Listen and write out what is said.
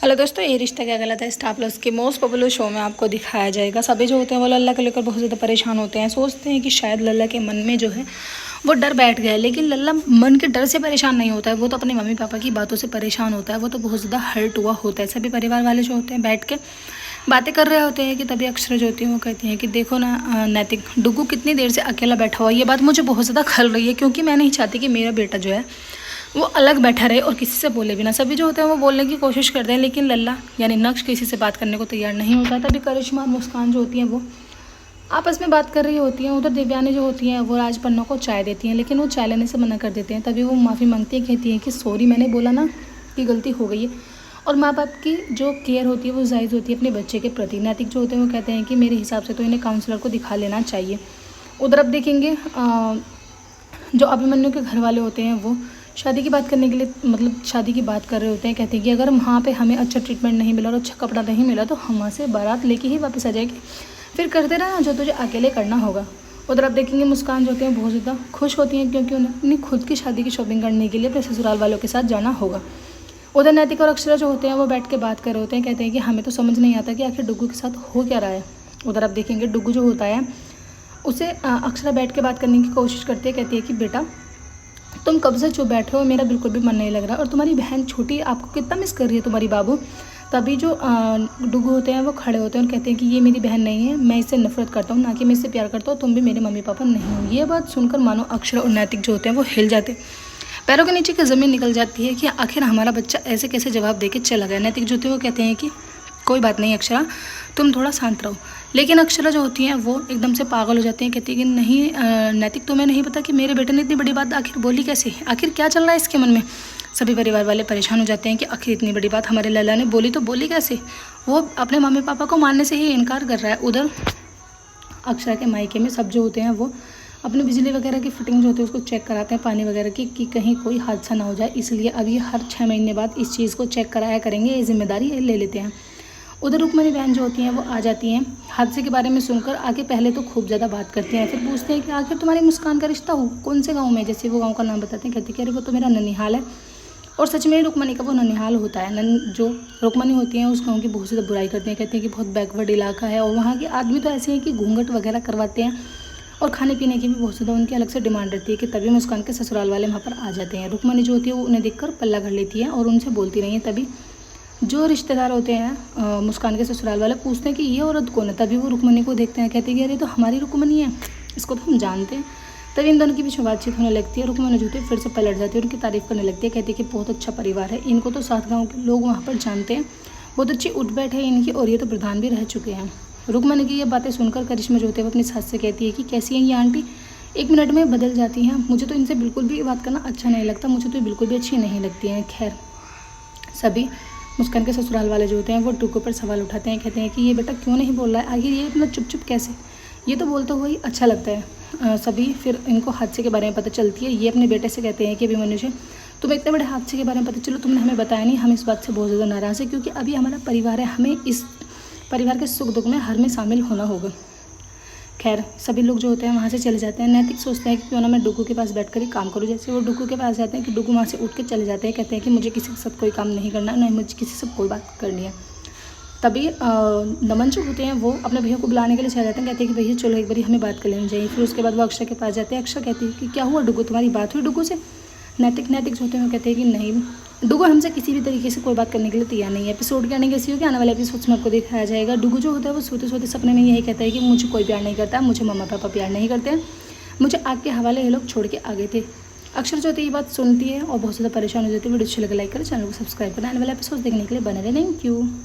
Hello दोस्तों, ये रिश्ता क्या गलत है स्टार प्लस के मोस्ट पॉपुलर शो में आपको दिखाया जाएगा। सभी जो होते हैं वो लल्ला को लेकर बहुत ज़्यादा परेशान होते हैं। सोचते हैं कि शायद लल्ला के मन में जो है वो डर बैठ गया है, लेकिन लल्ला मन के डर से परेशान नहीं होता है। वो तो अपने मम्मी पापा की बातों से परेशान होता है। वो तो बहुत ज़्यादा हर्ट हुआ होता है। सभी परिवार वाले जो होते हैं बैठ के बातें कर रहे होते हैं कि तभी अक्षरा जो होती है वो कहती हैं कि देखो ना नैतिक, डुगू कितनी देर से अकेला बैठा हुआ है। ये बात मुझे बहुत ज़्यादा खल रही है, क्योंकि मैं नहीं चाहती कि मेरा बेटा जो है वो अलग बैठा रहे और किसी से बोले बिना। सभी जो होते हैं वो बोलने की कोशिश करते हैं, लेकिन लल्ला यानी नक्श किसी से बात करने को तैयार नहीं होता। तभी करिश्मा और मुस्कान जो होती हैं वो आपस में बात कर रही होती हैं। उधर दिव्यानी जो होती हैं वो राज पन्ना को चाय देती हैं, लेकिन वो चाय लेने से मना कर देते हैं। तभी वो माफ़ी मांगती है, कहती हैं कि सॉरी, मैंने बोला ना कि गलती हो गई है। और माँ बाप की जो केयर होती है वो जायज़ होती है अपने बच्चे के प्रति। नैतिक जो होते हैं वो कहते हैं कि मेरे हिसाब से तो इन्हें काउंसलर को दिखा लेना चाहिए। उधर अब देखेंगे जो अभिमन्यु के घर वाले होते हैं वो शादी की बात करने के लिए मतलब शादी की बात कर रहे होते हैं। कहते हैं कि अगर वहाँ पे हमें अच्छा ट्रीटमेंट नहीं मिला और अच्छा कपड़ा नहीं मिला तो हम वहाँ से बारात लेके ही वापस आ जाएंगे। फिर करते रहना जो तुझे अकेले करना होगा। उधर आप देखेंगे मुस्कान जो होते हैं बहुत ज़्यादा खुश होती हैं, क्योंकि उन्हें अपनी खुद की शादी की शॉपिंग करने के लिए अपने ससुराल वालों के साथ जाना होगा। उधर नैतिक और अक्षरा जो होते हैं वो बैठ के बात कर रहे होते हैं। कहते हैं कि हमें तो समझ नहीं आता कि आखिर डुग्गू के साथ हो क्या रहा है। उधर आप देखेंगे डुग्गू जो होता है उसे अक्षरा बैठ के बात करने की कोशिश करती है। कहती है कि बेटा तुम कब से चुप बैठे हो, मेरा बिल्कुल भी मन नहीं लग रहा। और तुम्हारी बहन छोटी आपको कितना मिस कर रही है तुम्हारी बाबू। तभी जो डुग्गू होते हैं वो खड़े होते हैं और कहते हैं कि ये मेरी बहन नहीं है, मैं इससे नफरत करता हूँ, ना कि मैं इससे प्यार करता हूँ। तुम भी मेरे मम्मी पापा नहीं हो। ये बात सुनकर मानो अक्षरा और नैतिक जो होते हैं वो हिल जाते हैं, पैरों के नीचे की ज़मीन निकल जाती है कि आखिर हमारा बच्चा ऐसे कैसे जवाब दे के चला गया। नैतिक जो होते हैं वो कहते हैं कि कोई बात नहीं अक्षरा, तुम थोड़ा शांत रहो। लेकिन अक्षरा जो होती हैं वो एकदम से पागल हो जाती हैं। कहती है कि नहीं नैतिक, तुम्हें नहीं पता कि मेरे बेटे ने इतनी बड़ी बात आखिर बोली कैसे, आखिर क्या चल रहा है इसके मन में। सभी परिवार वाले परेशान हो जाते हैं कि आखिर इतनी बड़ी बात हमारे लल्ला ने बोली तो बोली कैसे। वो अपने मम्मी पापा को मानने से ही इनकार कर रहा है। उधर अक्षरा के मायके में सब जो होते हैं वो अपने बिजली वगैरह की फिटिंग जो होती है उसको चेक कराते हैं, पानी वगैरह की, कि कहीं कोई हादसा ना हो जाए। इसलिए अभी हर 6 महीने बाद इस चीज़ को चेक कराया करेंगे, ये जिम्मेदारी ले लेते हैं। उधर रुक्मणी बहन जो होती हैं वो आ जाती हैं। हादसे के बारे में सुनकर आगे पहले तो खूब ज़्यादा बात करती हैं, फिर पूछते हैं कि आखिर तुम्हारी मुस्कान का रिश्ता हो कौन से गाँव में। जैसे वो गाँव का नाम बताते हैं, कहती कि अरे वो तो मेरा ननिहाल है। और सच में रुक्मणी का वो ननिहाल होता है। जो रुक्मणी होती हैं उस गाँव की बहुत ज़्यादा बुराई करती हैं। कहते हैं कि बहुत बैकवर्ड इलाका है और वहाँ के आदमी तो ऐसे हैं कि घूंघट वगैरह करवाते हैं और खाने पीने की भी बहुत ज़्यादा उनकी अलग से डिमांड रहती है। कि तभी मुस्कान के ससुराल वाले वहाँ पर आ जाते हैं। रुक्मणी जो होती है वो उन्हें देखकर पल्ला कर लेती है और उनसे बोलती रही है। तभी जो रिश्तेदार होते हैं मुस्कान के ससुराल वाले पूछते हैं कि ये औरत कौन है। तभी वो रुक्मणी को देखते हैं, कहते हैं कि अरे तो हमारी रुक्मणी है, इसको तो हम जानते हैं। तभी इन दोनों की बीच में बातचीत होने लगती है। रुक्मणी जो होती है फिर से पलट जाती है, उनकी तारीफ करने लगती है। कहती है कि बहुत अच्छा परिवार है, इनको तो 7 गाँव के लोग वहाँ पर जानते हैं, बहुत अच्छी उठ बैठ है इनकी, और ये तो प्रधान भी रह चुके हैं। रुक्मणी की ये बातें सुनकर करिश्मा जो होते हैं वो अपनी सास से कहती है कि कैसी हैं ये आंटी, 1 मिनट में बदल जाती हैं। मुझे तो इनसे बिल्कुल भी बात करना अच्छा नहीं लगता, मुझे तो बिल्कुल भी अच्छी नहीं लगती हैं। खैर सभी मुस्कान के ससुराल वाले जो होते हैं वो डुग्गू पर सवाल उठाते हैं। कहते हैं कि ये बेटा क्यों नहीं बोल रहा है, आखिर ये इतना चुप चुप कैसे, ये तो बोलते हुए ही अच्छा लगता है। सभी फिर इनको हादसे के बारे में पता चलती है। ये अपने बेटे से कहते हैं कि अभिमन्यु से तुम्हें इतने बड़े हादसे के बारे में पता चलो, तुमने हमें बताया नहीं। हम इस बात से बहुत ज़्यादा नाराज़ है, क्योंकि अभी हमारा परिवार है, हमें इस परिवार के सुख दुख में हर में शामिल होना होगा। खैर सभी लोग जो होते हैं वहाँ से चले जाते हैं। नैतिक सोचते हैं कि क्यों ना मैं डुग्गू के पास बैठकर ही काम करूँ। जैसे वो डुग्गू के पास जाते हैं कि डुग्गू वहाँ से उठ के चले जाते हैं। कहते हैं कि मुझे किसी के साथ कोई काम नहीं करना, ना मुझे किसी से कोई बात करनी है। तभी नमन जो होते हैं वो अपने भैया को बुलाने के लिए चले जाते हैं। कहते हैं कि भैया चलो एक बारी हमें बात कर लेनी चाहिए। फिर उसके बाद वो अक्षय के पास जाते हैं। अक्षय कहती है कि क्या हुआ डुग्गू, तुम्हारी बात हुई डुग्गू से। नैतिक जो होते हैं वो कहते हैं कि नहीं, डुग्गू हमसे किसी भी तरीके से कोई बात करने के लिए तैयार नहीं है। एपिसोड की आने कैसी होगी, आने वाले एपिसोड्स में आपको दिखाया जाएगा। डुग्गू जो होता है वो सोते सोते सपने में यही कहता है कि मुझे कोई प्यार नहीं करता, मुझे मम्मा पापा प्यार नहीं करते हैं, मुझे आग के हवाले ये लोग छोड़ के आ गए थे। अक्षर जो होती है ये बात सुनती है और बहुत ज़्यादा परेशान हो जाती है। वीडियो अच्छी लगे लाइक करें, चैनल को सब्सक्राइब करें, आने वाले एपिसोड देखने के लिए बने रहे। Thank you.